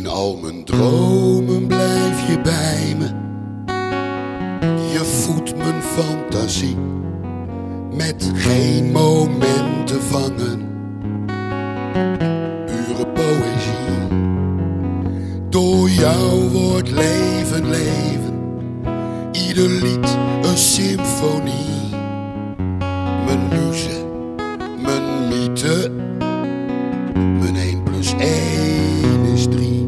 In al mijn dromen blijf je bij me. Je voedt mijn fantasie met geen momenten vangen. Pure poëzie. Door jou wordt leven leven. Ieder lied een symfonie. Mijn muze, mijn mythe. Mijn 1 + 1 is 3.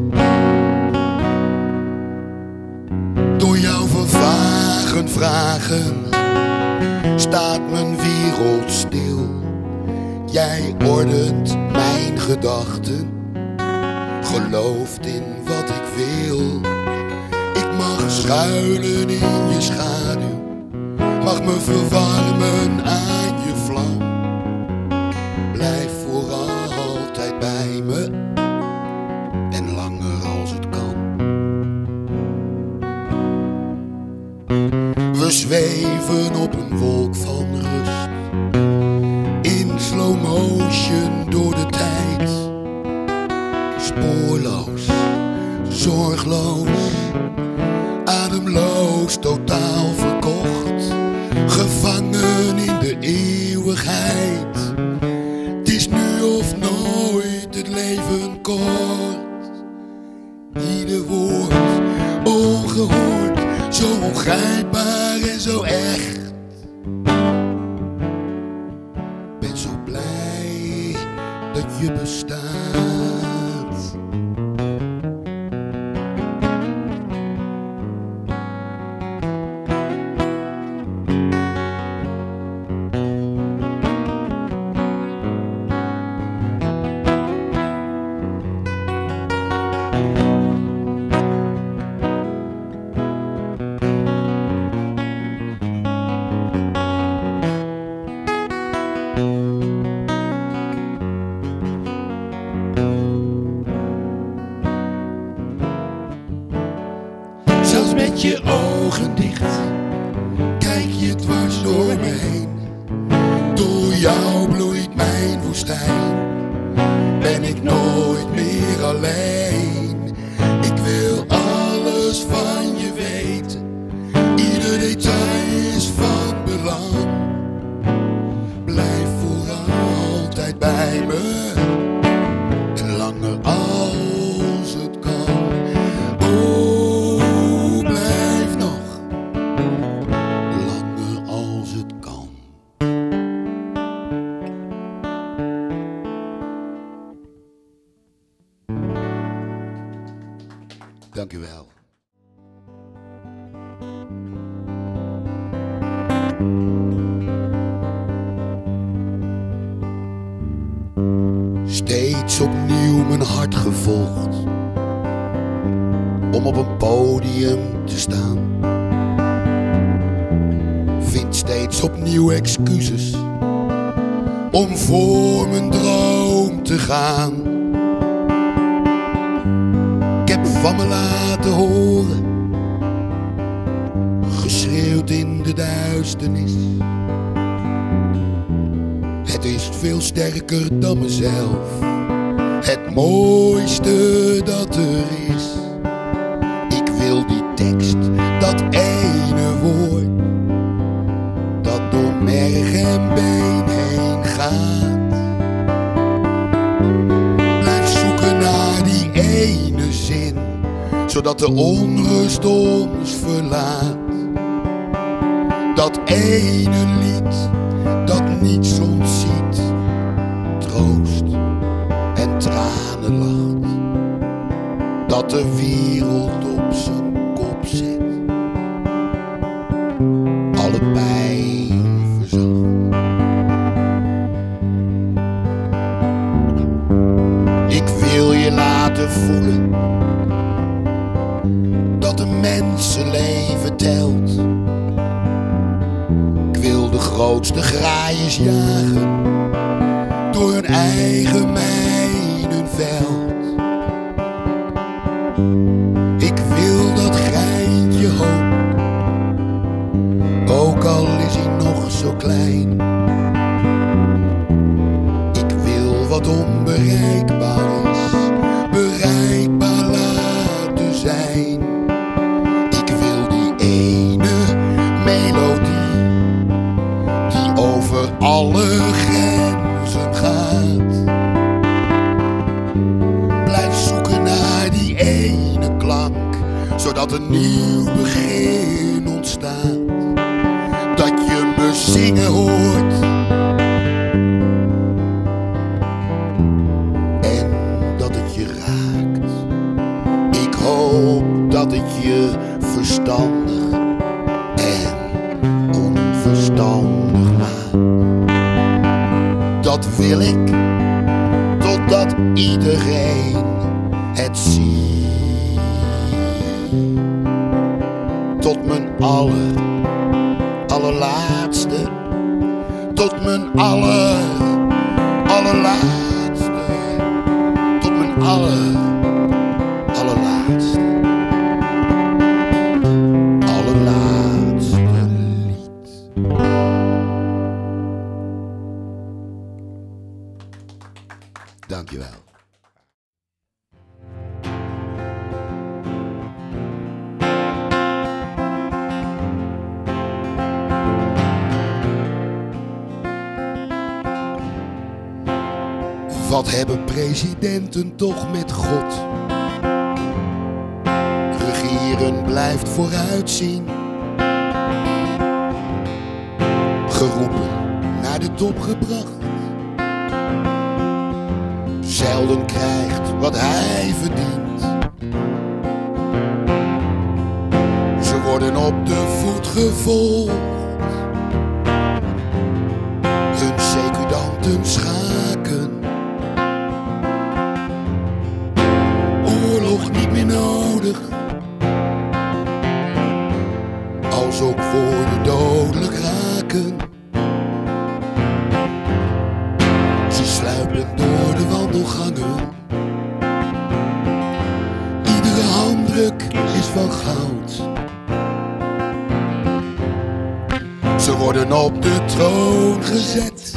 Door jouw vervagen vragen staat mijn wereld stil. Jij ordent mijn gedachten, gelooft in wat ik wil. Ik mag schuilen in je schaduw, mag me verwarmen aan je vlam. Blijf voor altijd bij me en langer als het kan. We zweven op een wolk van rust, in slow motion door de tijd. Spoorloos, zorgloos, ademloos, totaal verkocht. Gevangen in de eeuwigheid. Het is nu of nooit, het leven kort. Ieder woord ongehoord, zo ongrijpbaar en zo echt. Ben zo blij dat je bestaat. Zelfs met je ogen dicht kijk je dwars door me heen. Door jou bloeit mijn woestijn. Ben ik nooit meer alleen. Ik wil alles van je weten. Ieder detail is van belang. Blijf voor altijd bij me en langer als het kan. Dank u wel. Steeds opnieuw mijn hart gevolgd om op een podium te staan. Vind steeds opnieuw excuses om voor mijn droom te gaan. Van me laten horen, geschreeuwd in de duisternis. Het is veel sterker dan mezelf, het mooiste dat er is. Ik wil die tekst, dat ene woord, dat door merg en been heen gaat. Blijf zoeken naar die ene zin, zodat de onrust ons verlaat. Dat ene lied dat niets ontziet, troost en tranen lacht. Dat de wereld op zijn kop zit, alle pijn verzacht. Ik wil je laten voelen dat een mensenleven telt. Ik wil de grootste graaiers jagen door hun eigen mijnenveld. Ik wil dat geintje hoop, ook al is hij nog zo klein. Ik wil wat onbereikbaar is, bereikbaar laten. dat een nieuw begin ontstaat, dat je me zingen hoort en dat het je raakt. Ik hoop dat het je verstandig en onverstandig maakt. Dat wil ik, totdat iedereen het ziet. Tot mijn allerlaatste, tot mijn allerlaatste, tot mijn allerlaatste lied. Dankjewel. Wat hebben presidenten toch met God? Regeren blijft vooruitzien. Geroepen, naar de top gebracht. Zelden krijgt wat hij verdient. Ze worden op de voet gevolgd. Hun secudanten schaken. Oorlog niet meer nodig. Als ook woorden dodelijk raken. Ze sluipen door de wandelgangen. Iedere handdruk is van goud. Ze worden op de troon gezet.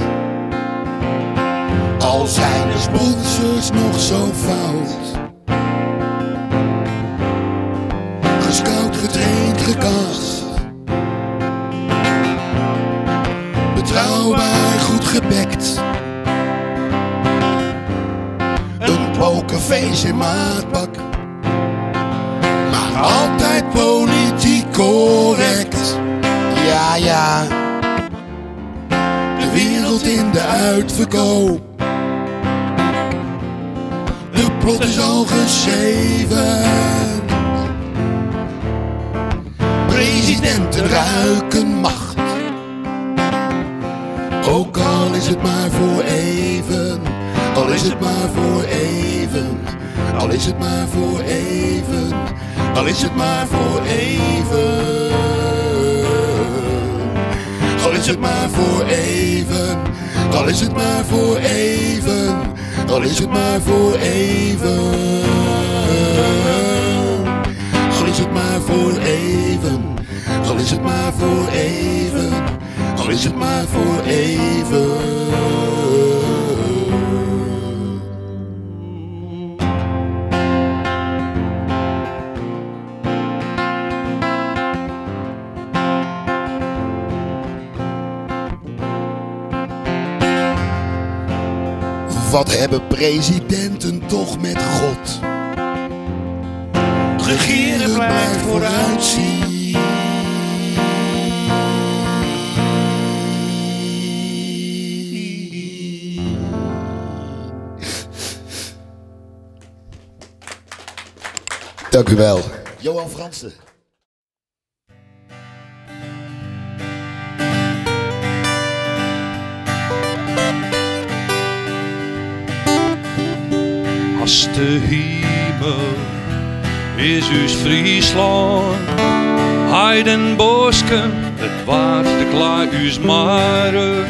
Al zijn de sponsors nog zo fout. Gescout, getraind, gekast. Betrouwbaar, goed gebekt. Een pokerface in maatpak. Maar altijd politiek correct. Ja, ja. De wereld in de uitverkoop. De plot is al geschreven. Presidenten ruiken macht. Ook al is het maar voor even. Al is het maar voor even. Al is het maar voor even. Al is het maar voor even. Al is het maar voor even. Al is het maar voor even. Al is het maar voor even. Al is het maar voor even. Al is het maar voor even. Al is het maar voor even. Wat hebben presidenten toch met God? Regeren blijft vooruitzien. Dank u wel. Johan Fransen. Als de hemel is us Friesland, heiden bosken, het waard de klaar us maren.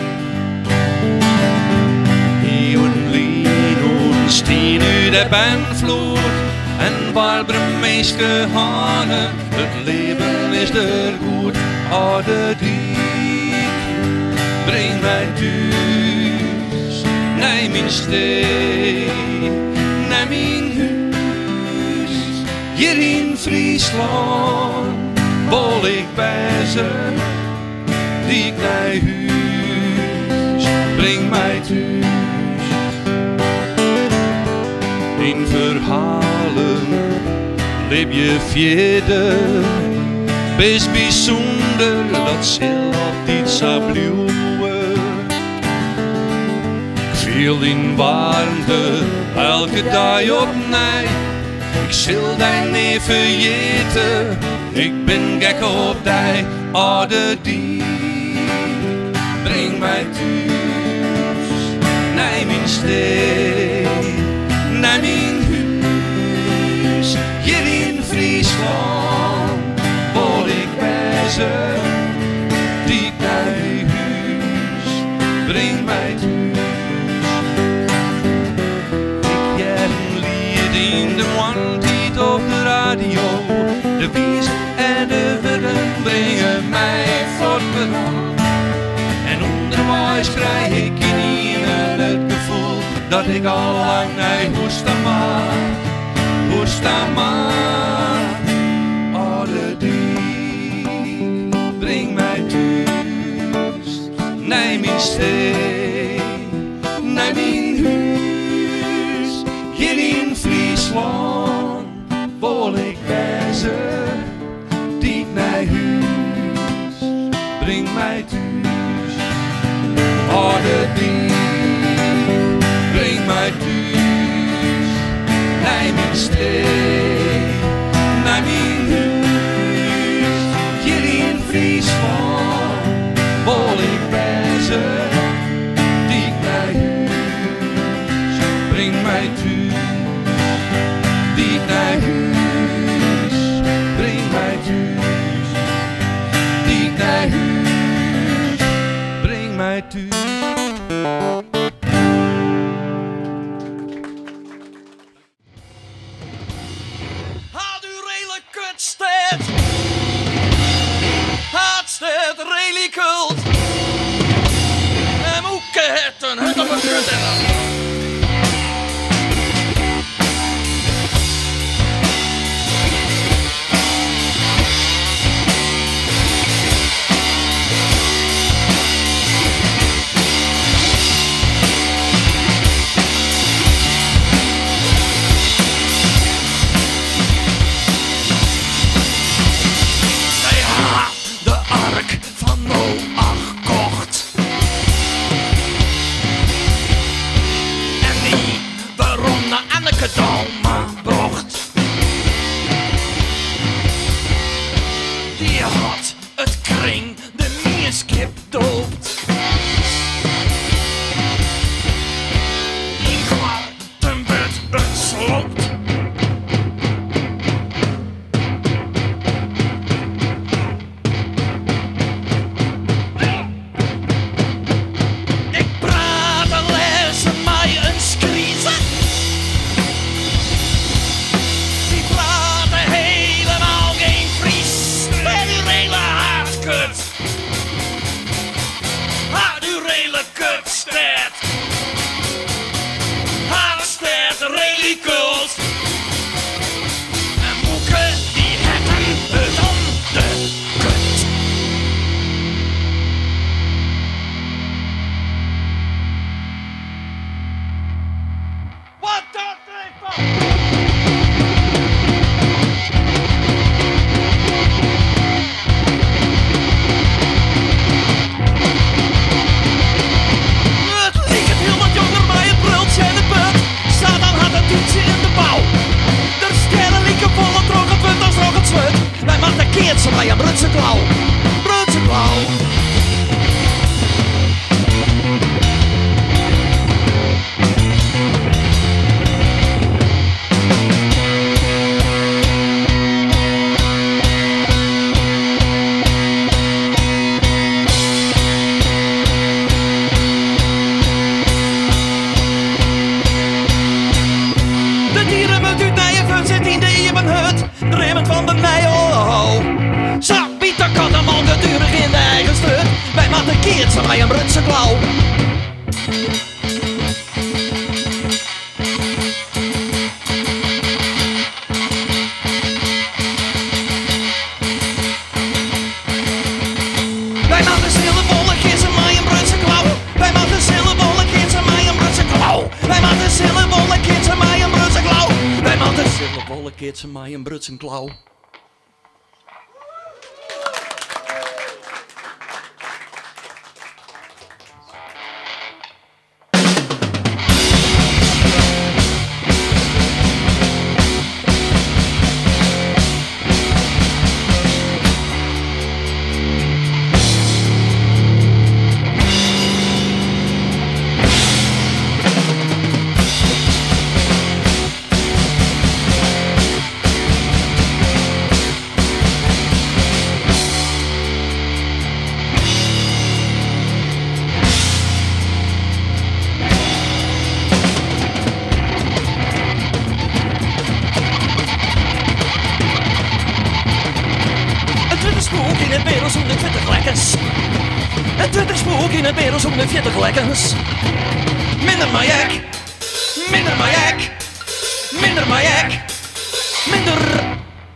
Eeuwen lien stien u de benvloed en barbere meeske hanen. Het leven is er goed, oude diek, breng mij thuis, neem mijn steen. Naar mijn huis, hier in Friesland, wil ik wijzen, riek naar huis, breng mij thuis. In verhalen leef je verder. Best bijzonder, dat zal altijd zo blijven. Ik viel in warmte, elke dag opnieuw. Ik zal die niet vergeten, ik ben gek op die oude die. Breng mij thuis, naar mijn stad, naar mijn huis. Hier in Friesland word ik wijzer, diep naar huis. Breng mij thuis. Ik heb een lied in de wandtijd op de radio. De wies en de willen brengen mij voortbedaan. En onderwijs krijg ik in ieder het gevoel dat ik al lang naar Hoestama, oude dik, breng mij thuis, naar mijn stad, naar mijn huis. Hier in Friesland wil ik wijzen, diep naar huis, breng mij thuis, oude dik, breng mij thuis, naar mijn stad, naar mijn huis. Hier in Friesland wil ik wijzen, diep naar huis, breng mij thuis, diep naar huis, breng mij thuis, diep naar huis, breng mij thuis. Hartstikke really cool. En moeke het een hut op een kut. Die had het kring de meerskip doopt. Die kwartenbed het sloopt. Ik praat en lees mij een skrieze. En moeke die hebben het om de kut. What the fuck? Wij maken een keertje bij een Brutse klauw. Brutse klauw. De dieren met u nijen zit in de evenhut. Drimmend van de nij, oh. Zo, Pieter kan hem al gedurig in de eigen stut. Wij maken een keertje bij een Brutse klauw. Wij maken stille bolle kiezen bij een Brutse klauw. Wij maken stille bolle kiezen bij een Brutse klauw. Wij maken stille bolle kiezen bij een Brutse klauw. Wij maken Stille wolkeert ze mij een brutsen klauw. Het twitterspook in het wereld zonder 40 lekkers. Minder majak, minder majak, minder majak, minder,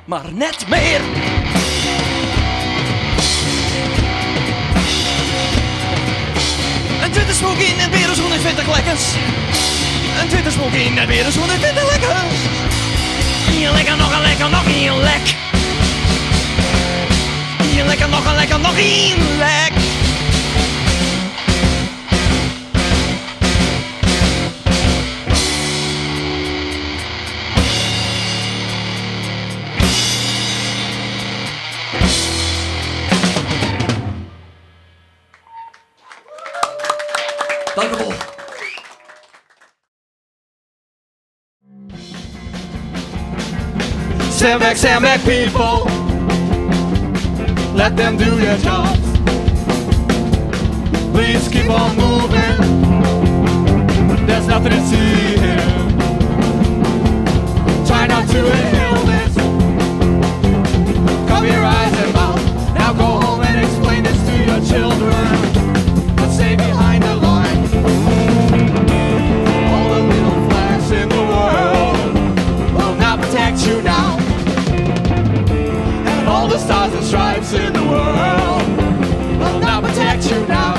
maar net meer. Een twitterspook in het wereld zonder 40 lekkers. Een twitterspook in het wereld zonder 40 lekkers. Hier lekker, nog een lekker, nog een lek. Hier lekker, nog een lekker, nog een lek. Dank u wel. Stand back people. Let them do their jobs. Please keep on moving. There's nothing to see here. Try not to inhale this. Cover your eyes and mouth. Now go home and explain this to your children. But stay behind the line. All the little flags in the world will not protect you now. And all the stars and stripes in the world will not protect you now.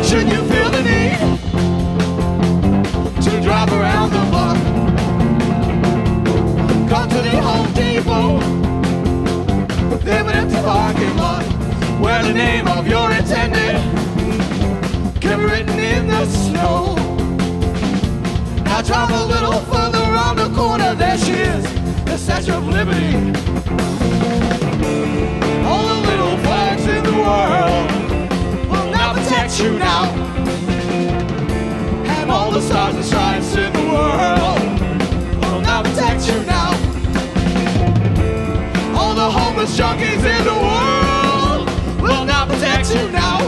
Should you feel the need to drive around the block, come to the Home Depot. They have an empty parking lot where the name of your intended can be written in the snow. Now drive a little further around the corner. There she is, the Statue of Liberty. All the little flags in the world will not protect you now. And all the stars and stripes in the world will not protect you now. All the homeless junkies in the world will not protect you now.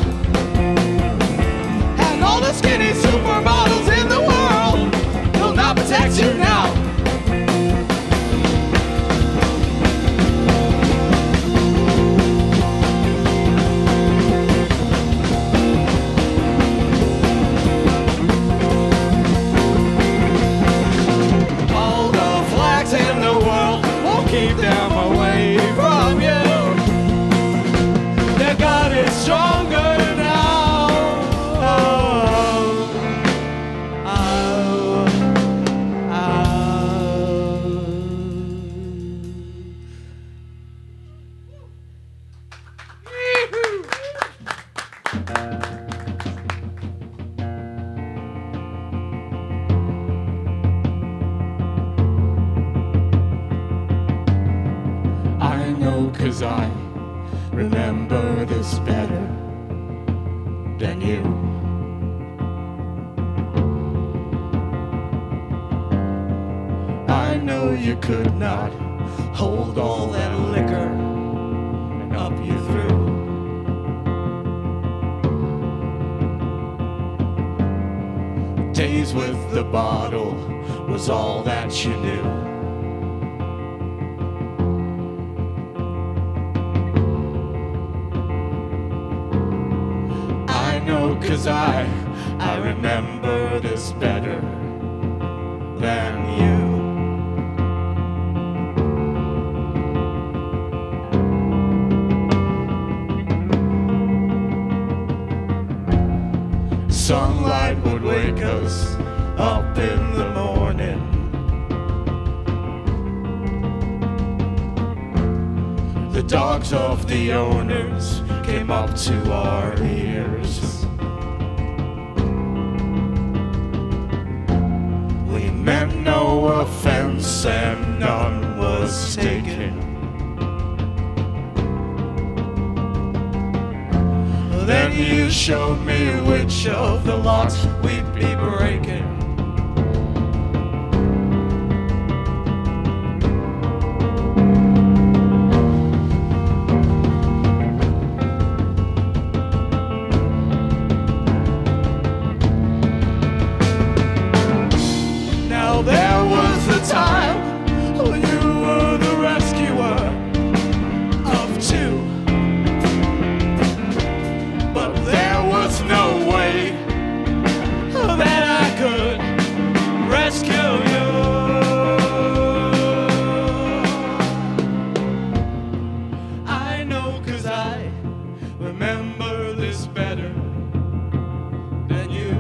And all the skinny supermodels in the world will not protect you now. All the flags in the world won't keep them away from you. Their God is stronger now. Oh, oh, I know 'cause I remember this better than you. I know you could not hold all that liquor up you through. Days with the bottle was all that you knew. I know 'cause I remember this better than you. sunlight would wake us up in the morning. The dogs of the owners came up to our ears. We meant no offense and none was taken. Then you showed me which of the locks we'd be breaking. Now there was a time you were the rescuer of two. But there was no way that I could rescue you. I know 'cause I remember this better than you.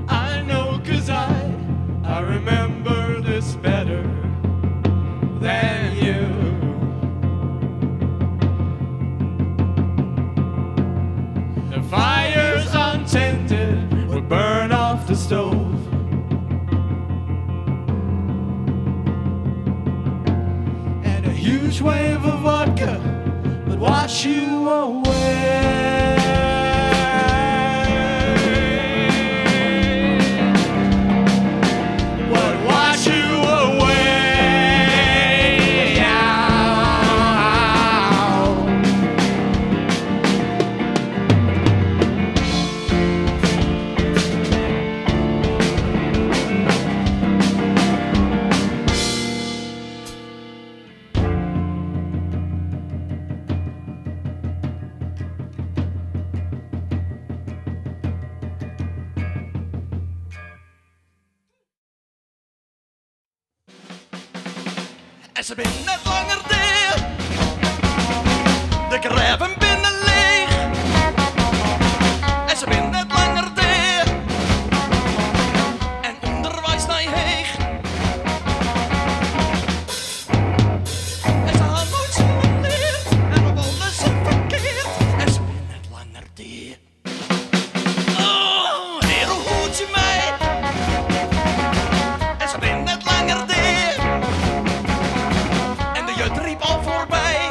I know 'cause I remember this better than you. The fires untended would burn off the stove. And a huge wave of vodka would wash you away. Would wash you away. En ze ben net langer dicht. De graven binnen leeg. En ze ben net langer dicht. En onderwijs naar heeg. En ze had nooit zo geleerd. En op alles is verkeerd. En ze ben net langer dicht. Oh, heer, hoe hoort je mij? En ze ben net langer dicht. Het riep al voorbij.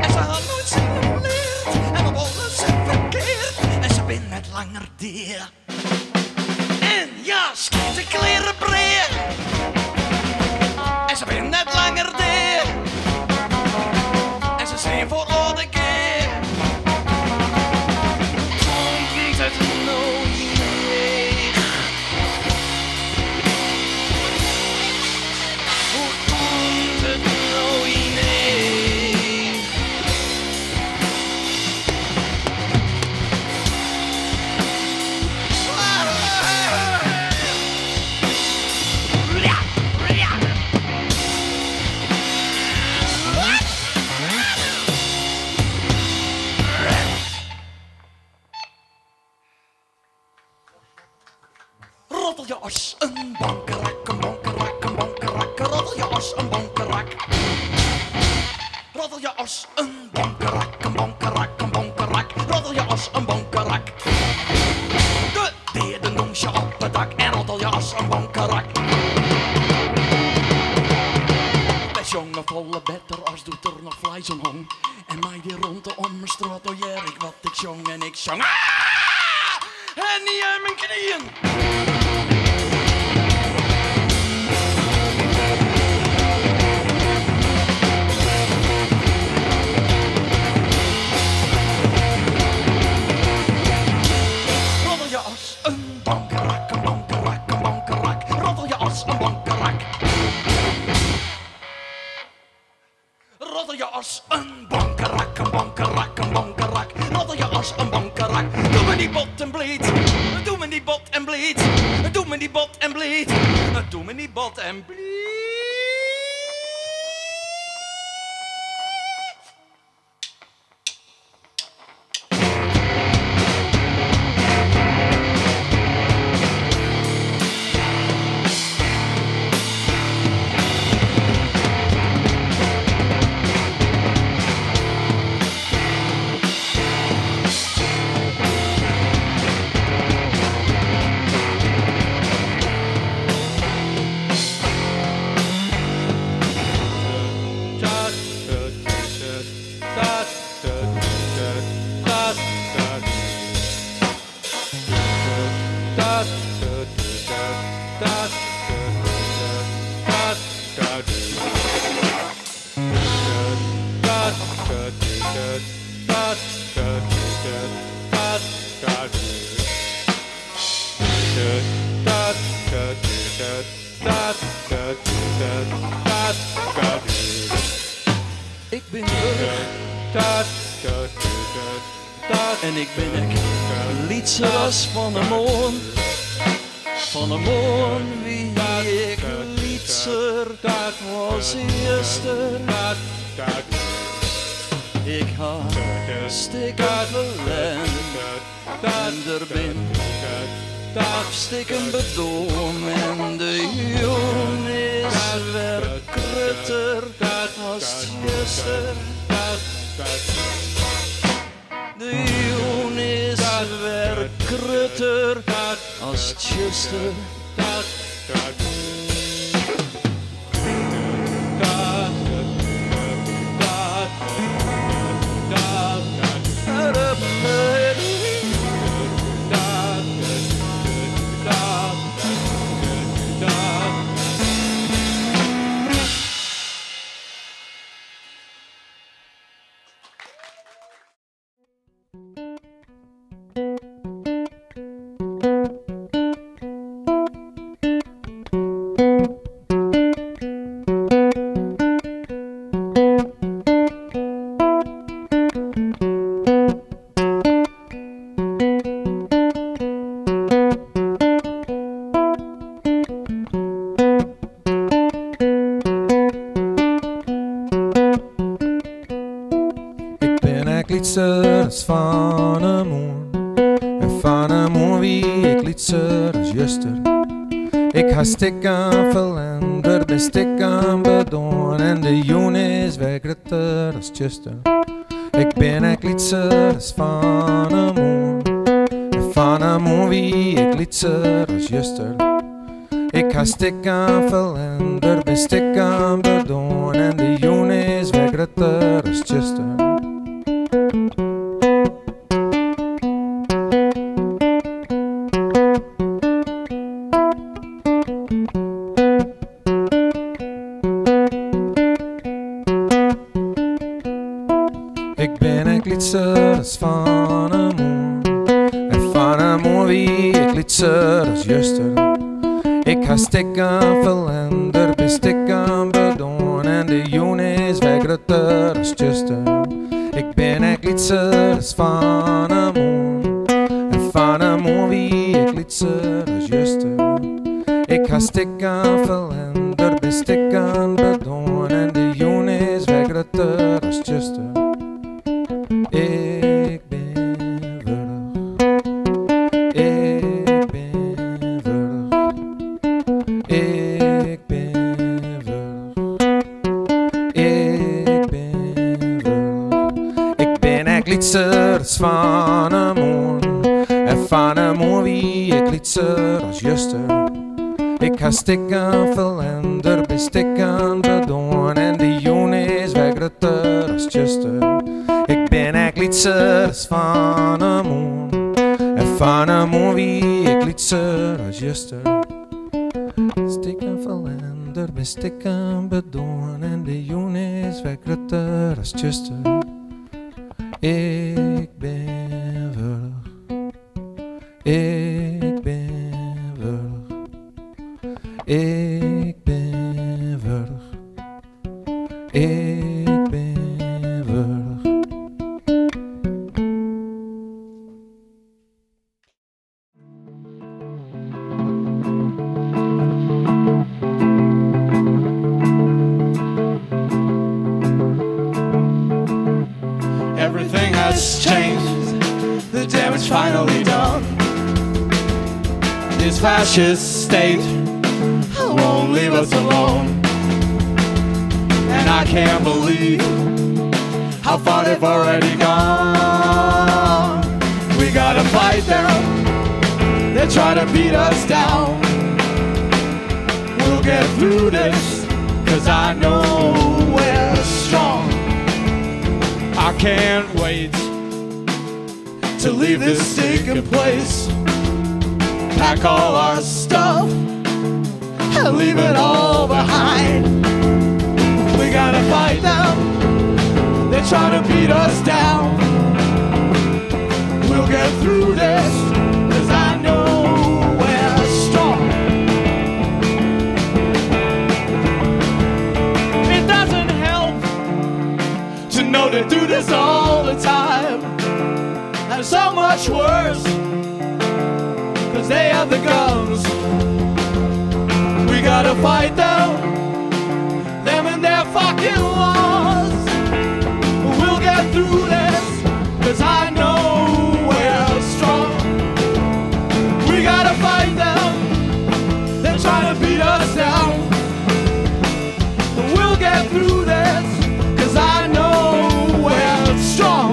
En ze had nooit zin geleerd. En op alles is verkeerd. En ze ben net langer dier. En ja, schiet de kleren breed. En ze ben net langer dier. En ze zijn voor oude keer. Komt het nooit meer. Roddel je als een bankerak, een bankerak, een bankerak. Roddel je als een bankerak. Roddel je als een bankerak, een bankerak, een bankerak. Roddel je als een bankerak. De derde noemt je op het dak en roddel je als een bankerak. Best jongen volle better als doet er nog vlees om hong. En mij die rond om mijn straat, oh ja, ik wat ik zong en ik zong. En niet aan mijn knieën. Roddel je als een bankerak, een bankerak, een bankerak. Roddel je als een bankerak. Roddel je als een bankerak, een bankerak, een bankerak. Roddel je als een bankerak. Doe me die bot en bleed. Doe me die bot en bleed. Doe me die bot en bleed. Doe me die bot en bleed. Ik ben Burg en ik ben ik liedseras van de moon. Van de moon wie ik liedser was eerste. Ik ha stikken verlend en er ben stikken bedoom en de joen is weer krutter als het gisteren. De joen is weer krutter als het gisteren. Liedseras van de moon en van de moon wie ik liedseras juster. Ik ha stikken verlender, ben stikken bedoen en de joen is weer grutter als juster. Ik ben ek liedseras van de moon en van de moon wie ik liedseras juster. Ik ha stikken verlender, ben stikken bedoen en de joen is weer grutter als juster. Ik ben ek liedseras van de moon en van de moon wie ik liedseras juster. Ik ha stikken verlender, ben stikken bedoen en de joen is weer grutter als juster. Ik ben ek liedseras van de moon en van de moon wie ik liedseras juster. Ik ha stikken verlender, ben stikken bedoen en de joen is weer grutter als juster. Ik ben würdig, ik ben würdig, ik ben würdig, ik ben würdig. Ik ben ek liedseras van de moon en van de moon wie ik liedseras juster. Ik ha stikken verlender, ben stikken bedoen en de joen is weer grutter als juster. Ik ben ek liedseras van de moon en van de moon wie ik liedseras juster. Stikken verlender, ben stikken bedoen en de joen is weer grutter als juster. Ik ben würdig, ik ben würdig, ik ben würdig, ik ben würdig. Everything has changed, the damage finally done. This fascist state won't leave us alone. And I can't believe how far they've already gone. We gotta fight them, they try to beat us down. We'll get through this, 'cause I know we're strong. I can't wait to leave this stinking place. pack all our stuff and leave it all behind. We gotta fight them, they try to beat us down. We'll get through this, 'cause I know we're strong. It doesn't help to know they do this all the time, and so much worse, 'cause they have the guns. We gotta fight them and their fucking laws. We'll get through this, 'cause I know we're strong. We gotta fight them, they're trying to beat us down. We'll get through this, 'cause I know we're strong.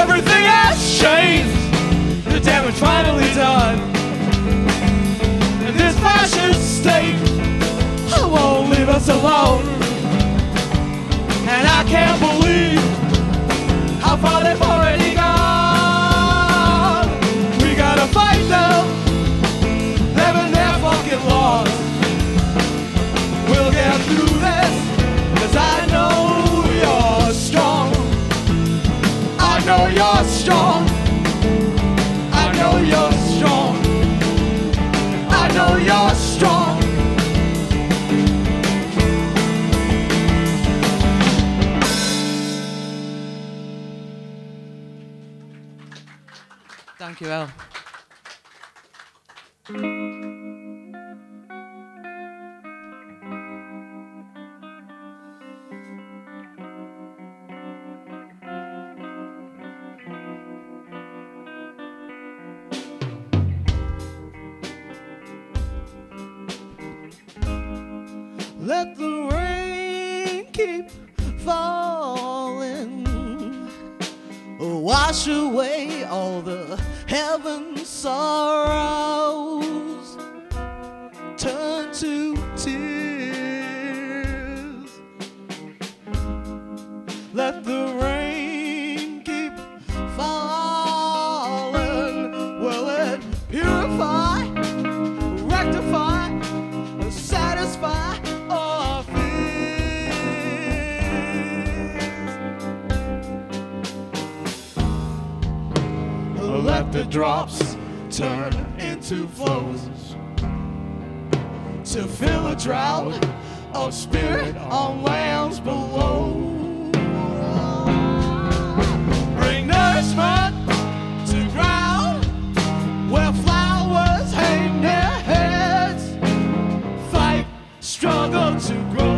Everything has changed, the damage finally done. And this fascist state won't leave us alone. And I can't believe how far they've already gone. We gotta fight them and their fucking laws. We'll get through this, 'cause I know you're strong. I know you're strong. I know you're strong. I know you're strong. Dankjewel. Let the rain keep falling, wash away all the heaven's sorrows, turn to tears. Let the rain keep falling, will it purify, rectify, satisfy our fears? Let the drops turn into flows to fill a drought of spirit on lands below. Bring nourishment to ground where flowers hang their heads. Fight, struggle to grow.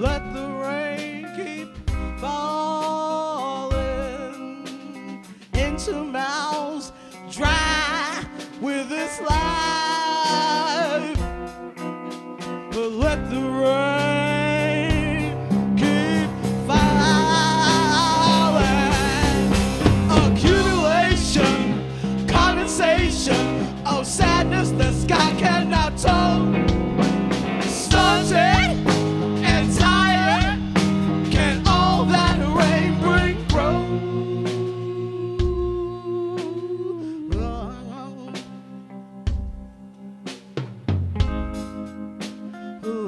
Let the rain keep falling into mouths dry with this life. But let the rain keep falling. Accumulation, condensation of sadness the sky cannot toll. Stunted and tired, can all that rain bring grow?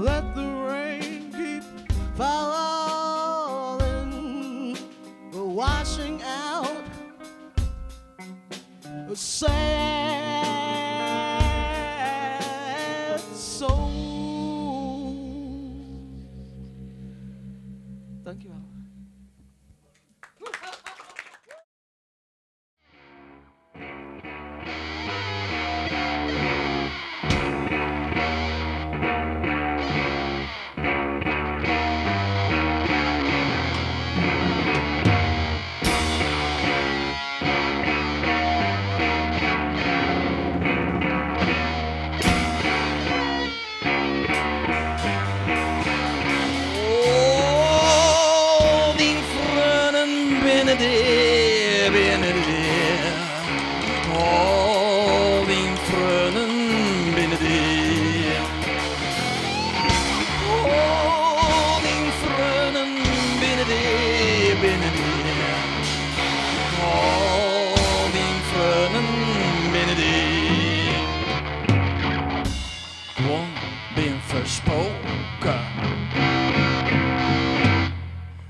Let the rain keep falling, washing out a sad soul.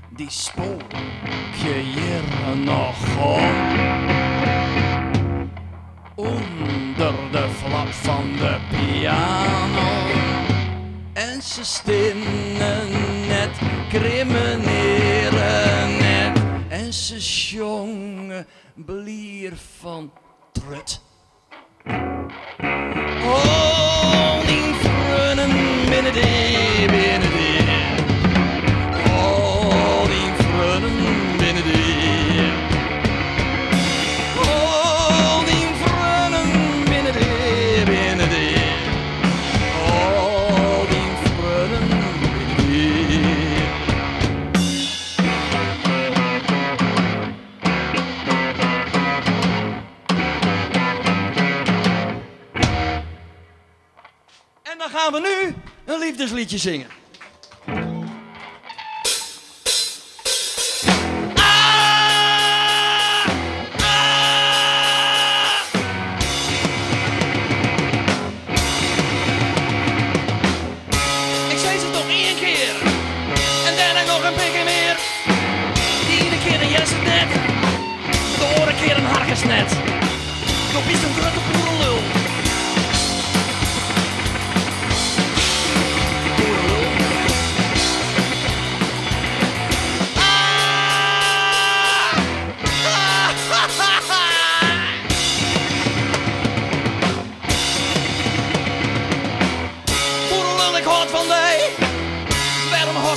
Die spook je hier nog om. Onder de flap van de piano. En ze stinnen net, crimineren net. En ze jongen blier van trut. Oh, die vrienden binnen die, binnen die. Oh, die vrienden binnen die. Oh, die vrienden binnen die, binnen die. Oh, die vrienden binnen die. En dan gaan we nu een liefdesliedje zingen. Ik zei ze toch één keer en daarna nog een pikje meer. Iedere keer een jas net, door een keer een harkensnet. Je bent een grote boerenlul.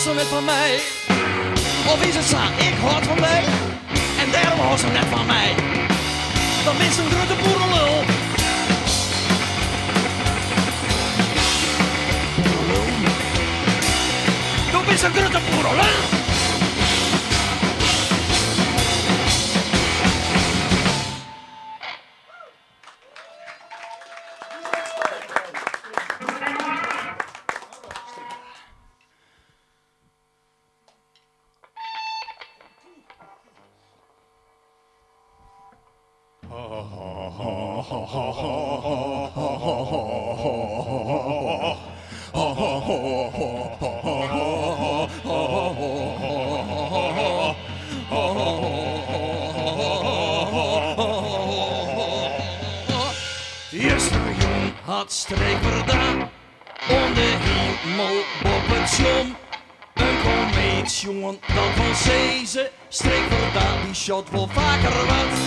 Ze net van mij, of is het zo, ik houd van mij, en daarom houdt ze net van mij. Dan is een grote boerenlul. Dan is een grote boerenlul. Gisteren had streekverda, onder hemel op het zon. Een komeet, jongen, dat van Zezen. Streekverda, die shot wel vaker wat.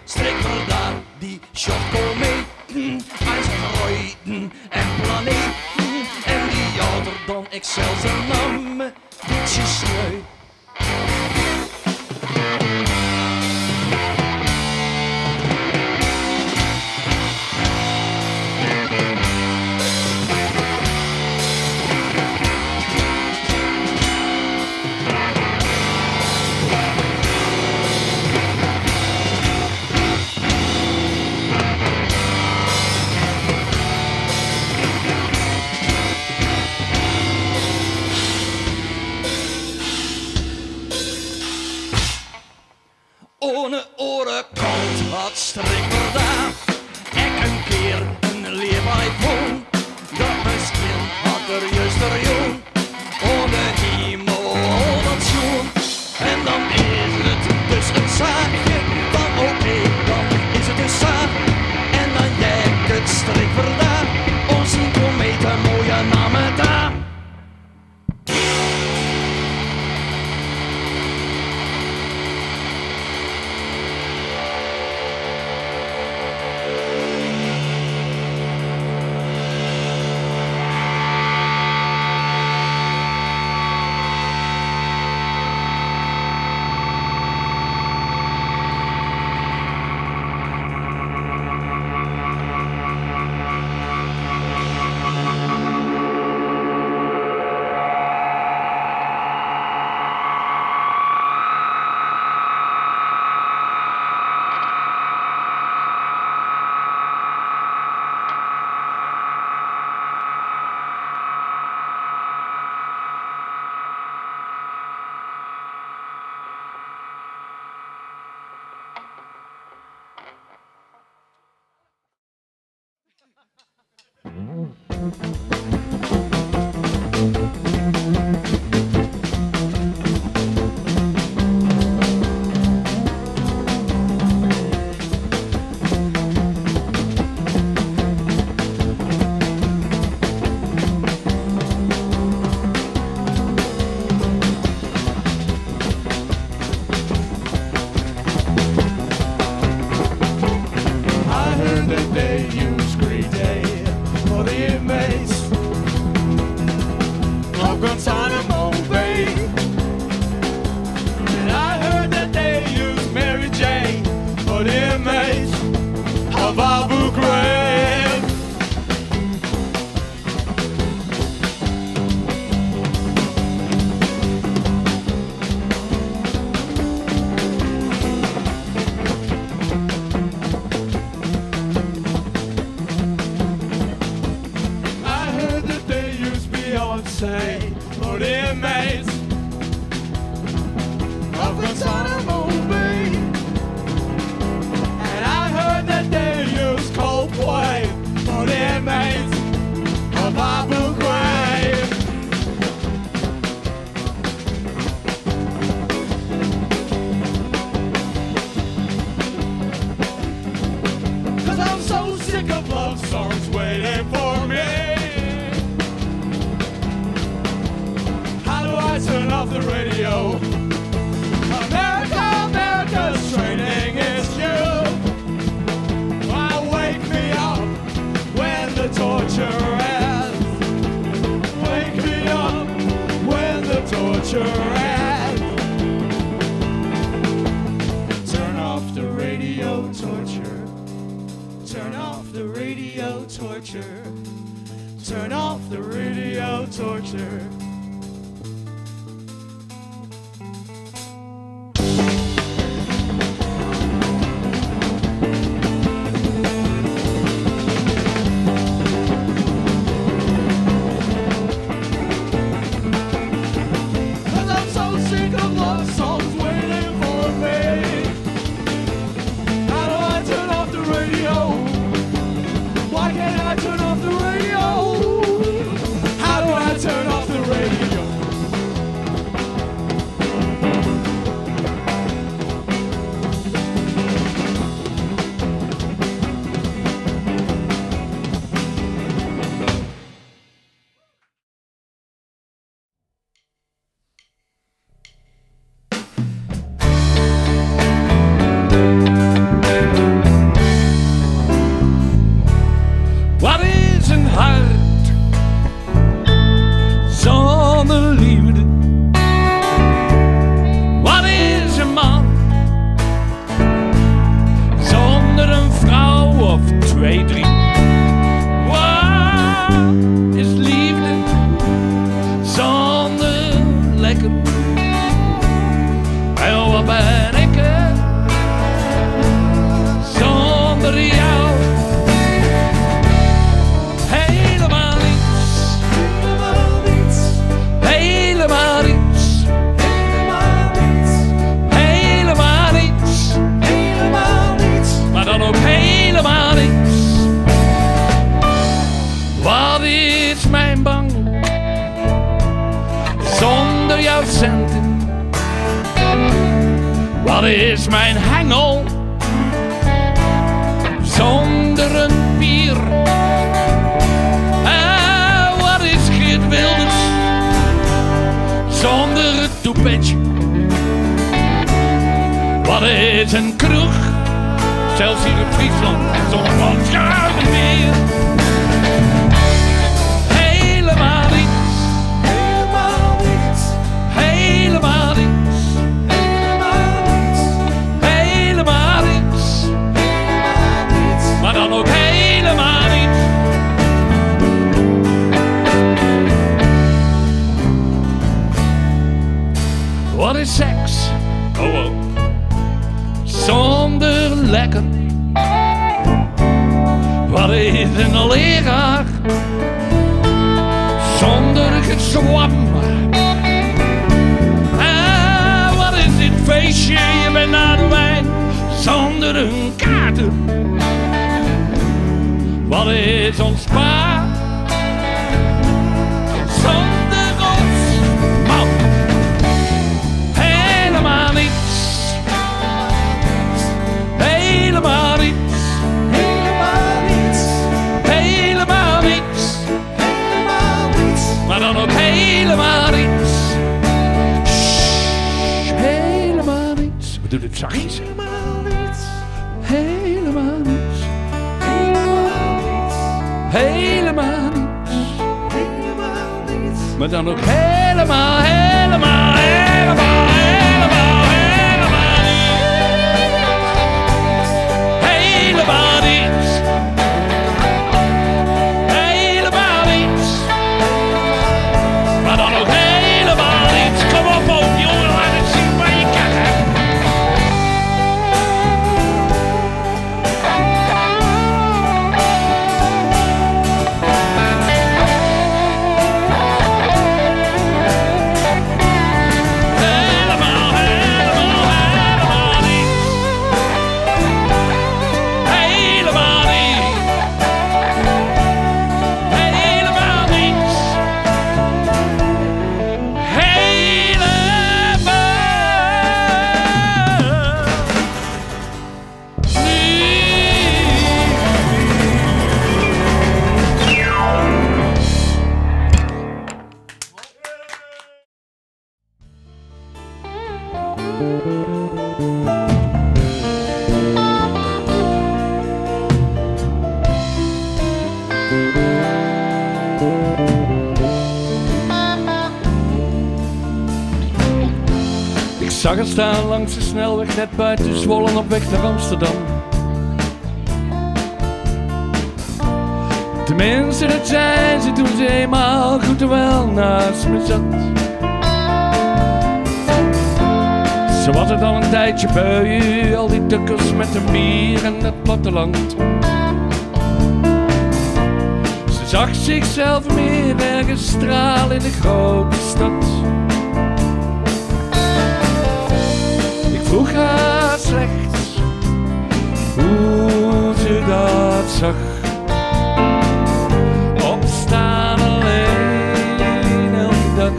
Streekverda, die shot kometen, asteroïden en planeten. En die ouder dan Excelsior nam, beetje sneu. Ohne oren koud had Streekverda. Ik een keer een leer bij woon. Dat misschien had er juist er jong. Ohne hemel dat schoon. En dan is het dus een zaakje. Dan oké, dan is het een zaak. En dan jij het Streekverda. Ons een komeet, een mooie namen daar. Wat is mijn hengel zonder een pier? Wat is Geert Wilders zonder het toepetje? Wat is een kroeg, zelfs hier in Friesland, zonder wat schuiven meer? Helemaal niets, helemaal niets, helemaal niets. Maar dan ook helemaal niet. Wat is seks? Oh oh. Zonder lekker. Wat is een leraar? Zonder gezwam. Wat is dit feestje? Je bent naar de wijn. Zonder een kaarten. Wat is ons pa We doen het zachtjes. Helemaal niets. Helemaal niets. Helemaal niets. Helemaal niets. Helemaal niets. Maar dan ook helemaal, helemaal, helemaal, helemaal, helemaal niets. Helemaal niets. Helemaal niets. Maar dan ook helemaal niets. Kom op, ook jongen, laat het zien waar je kan. Ik zag haar staan langs de snelweg net buiten Zwolle op weg naar Amsterdam. Tenminste, dat zei ze toen ze eenmaal goed en wel naast me zat. Ze was het al een tijdje beu, al die tukkers met een bier en het platteland. Ze zag zichzelf meer ergens stralen in de grote stad. Ik vroeg haar slechts hoe ze dat zag. Opstaan alleen elke dag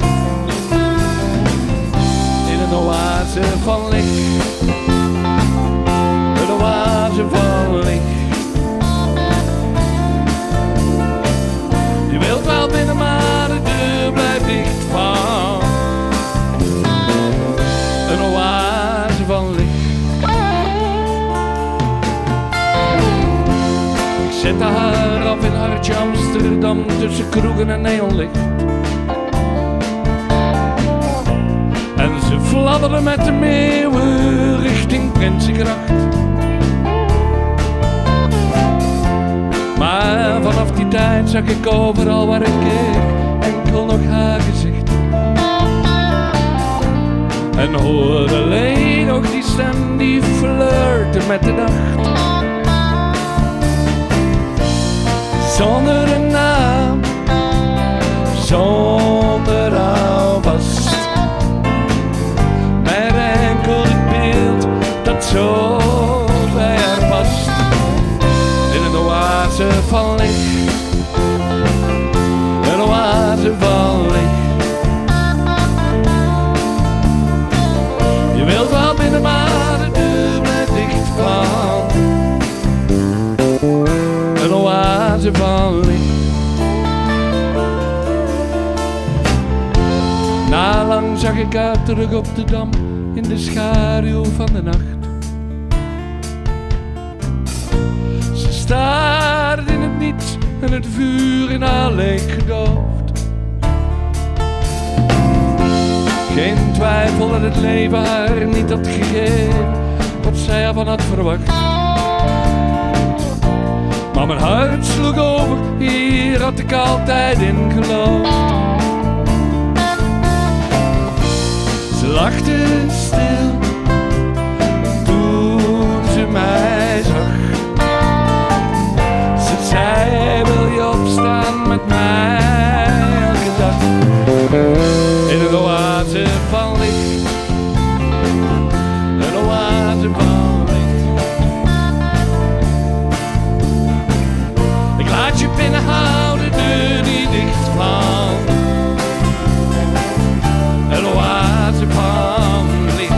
in een oase van licht. Een oase van licht. Je wilt wel binnen, maar de deur blijft dicht van een oase van licht. Ik zette haar af in hartje Amsterdam tussen kroegen en neonlicht. En ze fladderde met de meeuwen richting Prinsengracht. Maar vanaf die tijd zag ik overal waar ik keek enkel nog haar gezicht. En hoorde alleen nog die stem die flirte met de nacht. Zonder een naam, zonder houvast. Met enkel het beeld dat zo bij haar past. In een oase van licht, een oase van licht. Je wilt wel binnen, maar de deur blijft dicht van een oase van licht. Na lang zag ik haar terug op de Dam in de schaduw van de nacht. Ze staarde in het niets en het vuur in haar leek gedoofd. Geen twijfel dat het leven haar niet had gegeven wat zij ervan had verwacht. Maar mijn hart sloeg over, hier had ik altijd in geloofd. Ze lachte stil toen ze mij zag. Ze zei, wil je opstaan met mij elke dag? In een oase van licht, een oase van licht. Ik laat je binnenhouden, de deur niet dicht van een oase van licht.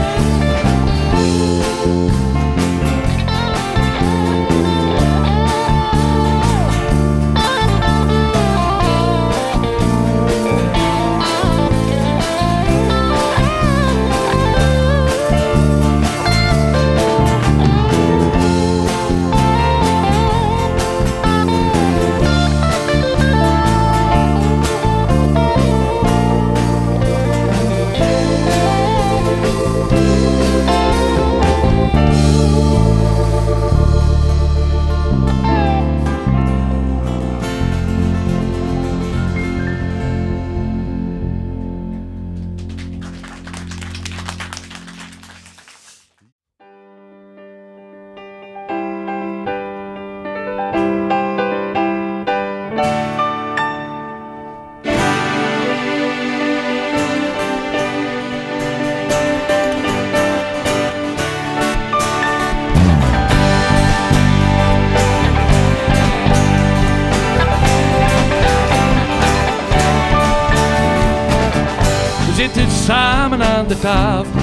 de tafel.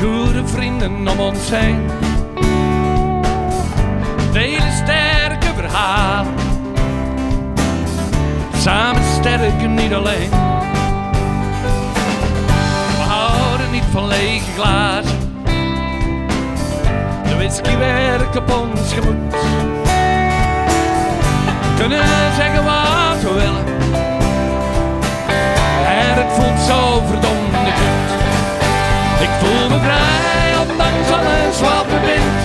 Goede vrienden om ons heen. Delen sterke verhalen. Samen sterk, niet alleen. We houden niet van lege glazen. De whisky werkt op ons gemoed. We kunnen zeggen wat we willen. En het voelt zo verdomde goed. Ik voel me vrij, ondanks alles wat me bindt.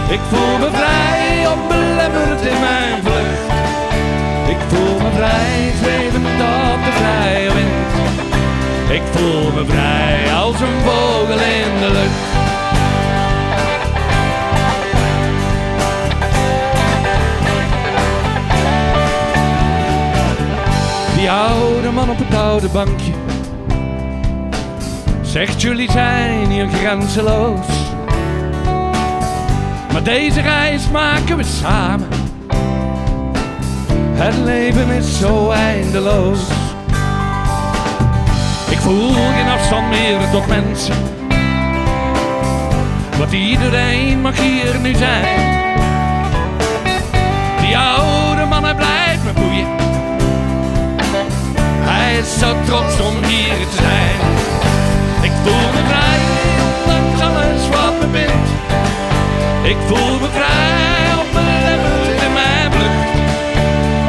Ik voel me vrij, onbelemmerd in mijn vlucht. Ik voel me vrij, zwevend op de vrije wind. Ik voel me vrij, als een vogel in de lucht. Die oude man op het oude bankje zegt jullie zijn hier grenzeloos. Maar deze reis maken we samen. Het leven is zo eindeloos. Ik voel geen afstand meer tot mensen. Want iedereen mag hier nu zijn. Die oude man, hij blijft me boeien. Hij is zo trots om hier te zijn. Ik voel me vrij, ondanks alles wat me bindt. Ik voel me vrij, onbelemmerd in mijn vlucht.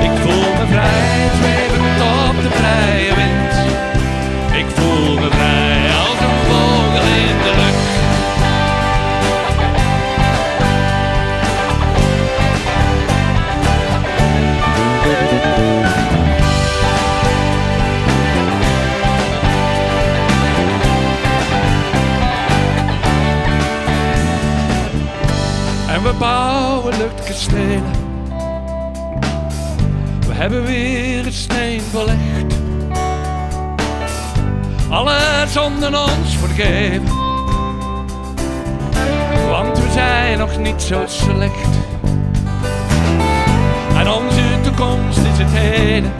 Ik voel me vrij, zwevend op de vrije wind. Ik voel me vrij, als een vogel in de lucht. En we bouwen luchtkastelen. We hebben weer een steen verlegd. Alle zonden ons vergeven. Want we zijn nog niet zo slecht. En onze toekomst is het heden.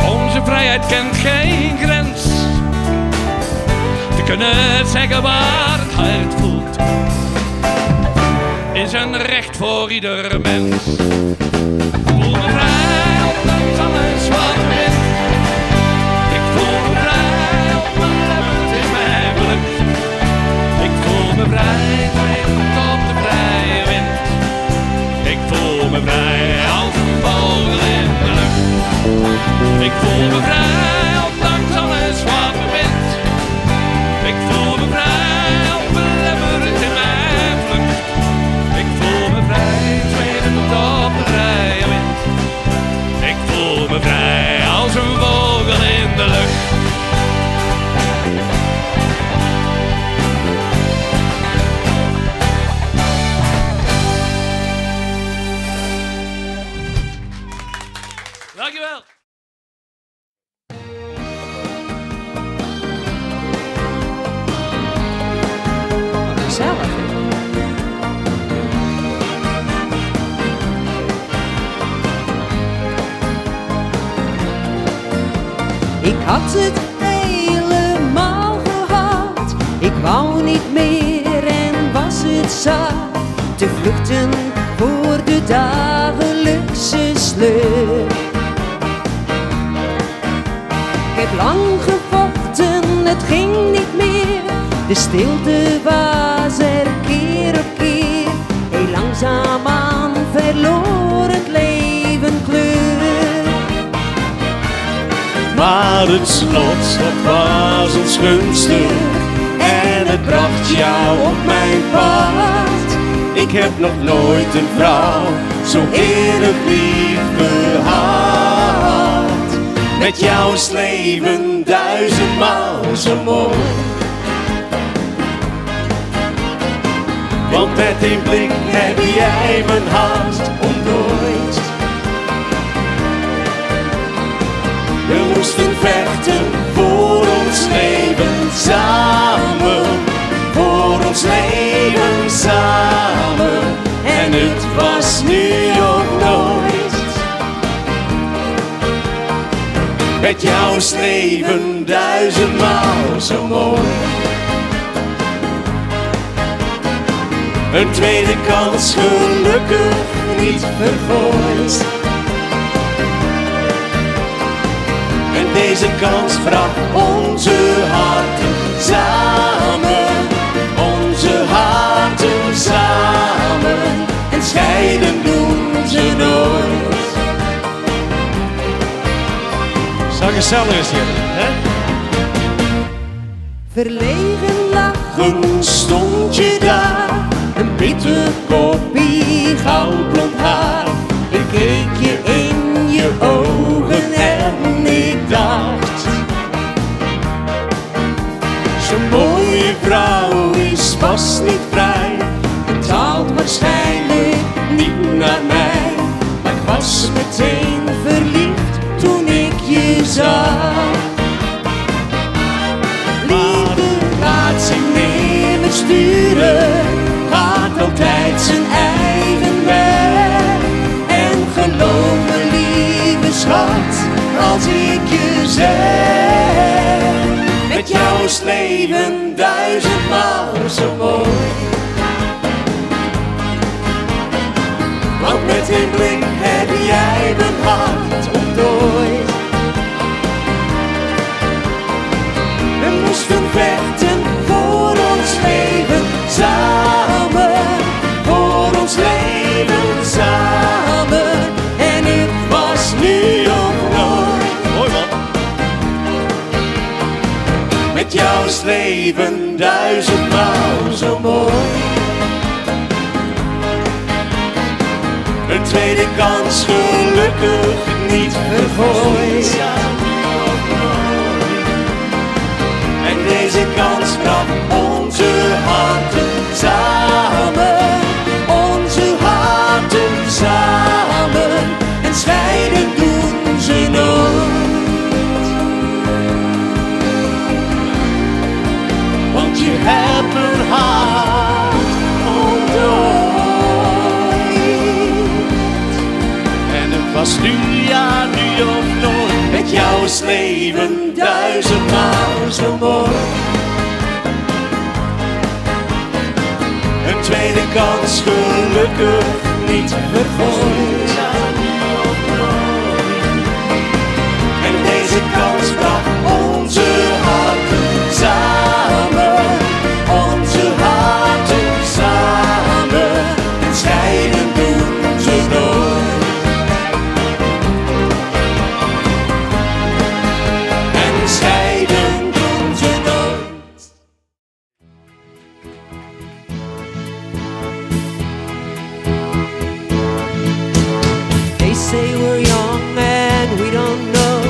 Onze vrijheid kent geen grens. Te kunnen zeggen waar het hart voelt is een recht voor ieder mens. Voel me vrij, ondanks alles wat me bindt. Ik voel me vrij, onbelemmerd in mijn vlucht. Ik voel me vrij, zwevend op de vrije wind. Ik voel me vrij, als een vogel in de lucht. Ik voel me vrij, ondanks alles wat me bindt. Ik voel me vrij, onbelemmerd in mijn vlucht. Ik voel me vrij, zwevend op de vrije wind. Ik voel me vrij, als een vogel in de lucht. Dankjewel. Gezellig. Ik had het helemaal gehad. Ik wou niet meer en was het zat. Te vluchten voor de dagelijkse sleur. Ik heb lang gevochten, het ging niet meer. De stilte was er keer op keer. Heel langzaamaan verloor het leven kleur. Maar het slot, dat was ons gunstig. En het bracht jou op mijn pad. Ik heb nog nooit een vrouw zo eerlijk lief gehad. Met jou is leven 1000-maal zo mooi. Want met één blik heb jij mijn hart ontdooid. We moesten vechten voor ons leven samen. Voor ons leven samen. En het was nu of nooit. Met jou is het leven 1000-maal zo mooi. Een tweede kans gelukkig niet vergooid. En deze kans bracht onze harten samen. Onze harten samen. En scheiden doen ze nooit. Zou gezellig is hier, hè? Verlegen lachen Stond je daar, een witte koppie goudblond haar. Ik keek je in je ogen en ik dacht, zo'n mooie vrouw is vast niet vrij. Het taalt waarschijnlijk niet naar mij, maar ik was meteen verliefd toen ik je zag. Liefde gaat zich nemen sturen, gaat altijd zijn eigen weg. En geloof me lieve schat, als ik je zeg, met jou is het leven 1000-maal zo mooi. Want met een blik heb jij mijn hart ontdooid. We moesten vechten voor ons leven samen, voor ons leven samen. En het was nu of nooit. Mooi man. Met jou is het leven 1000-maal zo mooi. Een tweede kans gelukkig niet vergooid. En deze kans bracht onze harten samen. Onze harten samen. En scheiden doen ze nooit. Want je hebt een hart ontdooid. En het was nu, ja nu of nooit. Met jou is het leven 1000-maal zo mooi. Een tweede kans gelukkig niet vergooid. En deze kans bracht onze harten samen. Onze harten samen. En scheiden doen ze nooit. Scheiden doen ze nooit. They say we're young and we don't know.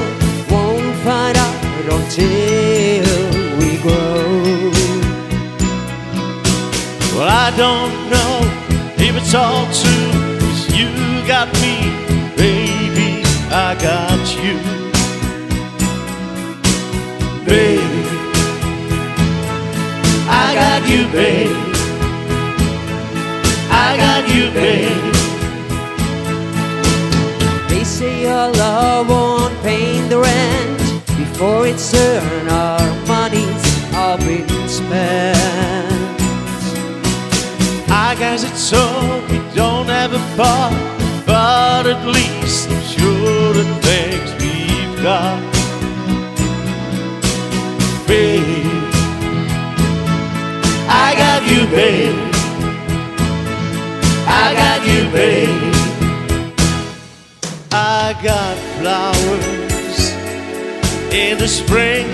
Won't find out until we grow. Well, I don't know if it's all true, 'cause you got me, baby, I got you. Baby, I got you, baby. I got you, baby. They say our love won't pay the rent before it's earned. Our money's all been spent. I guess it's so we don't have a part, but at least I'm sure the things we've got. Baby, I got you, baby. I got you, baby. I got flowers in the spring.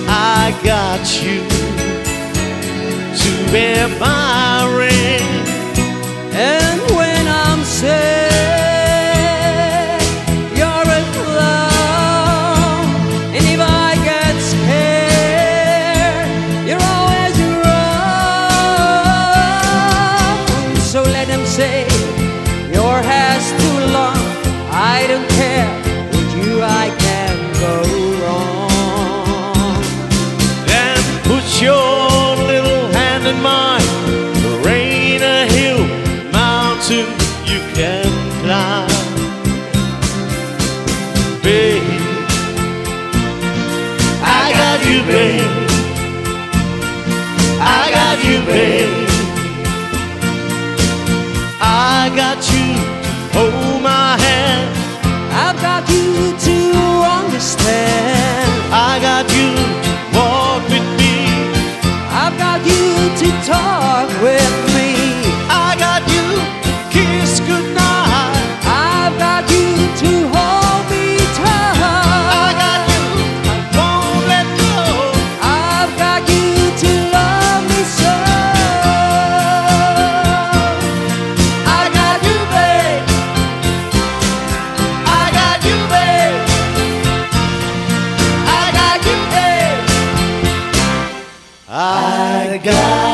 I got you to wear my ring. And when I'm sad, you're a clown. And if I get scared, you're always around. So let them say your hair's too long. I don't care, with you I can go wrong. And put your little hand in mine. you, babe. I got you, babe. I got you to hold my hand. I've got you to understand. I got you to walk with me. I've got you to talk with me. I got you to kiss goodnight. I've got you to hold me tight. I got you, I won't let go. I've got you to love me so. I got you, babe. I got you, babe. I got you, babe. I got